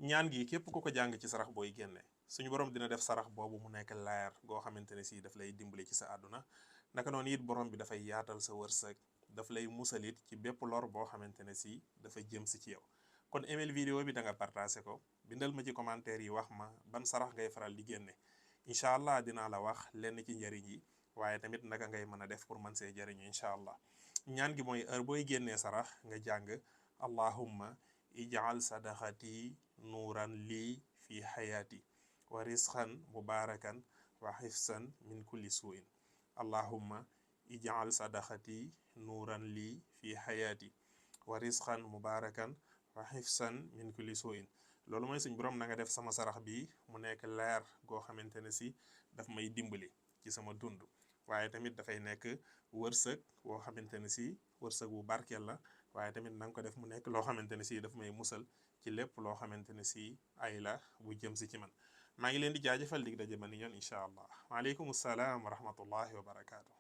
ñaan gi képp ku ko jàng ci sarax booy génne suñu borom dina def sarax boobu mu nekk leer goo xamante ne si daf lay dimbali ci sa àdduna naka noonu it borom bi dafay yaatal sa wërsëg daf lay musalit ci bépp lor boo xamante ne si dafa jëm si ci yow kon email vidéo bi da nga partagé ko bindal ma ci commentaire yi wax ma ban sarax ngay faral di génne incha allah dinaa la wax lenn ci njëriñ yi waaye tamit naka ngay mën a def pour mën see jëriñu incha allah ñaan gi mooy heure booy génnee sarax nga jàng allahumma ij'al sadaqati nuuran lii fi xayaati wa risqan mubarakan wa xifsan min kulli suin allahumma ij'al sadaqati nuuran lii fi xayaati wa risqan mubarakan wa xifsan min kulli suin loolu mooy suñ borom na nga def sama sarax bi mu nekk leer goo xamante ne si daf may dimbali ci sama dund waaye tamit dafay nekk wërsëg woo xamante ne si wërsëg bu barkeel la waaye tamit na nga ko def mu nekk loo xamante ne si daf may musal ci lépp loo xamante ne si ay la bu jëm si ci man maa ngi leen di jaajëfal dig daje ba ni yoon incha allah waaleykum salaam wa rahmatullahi wa barakaatu.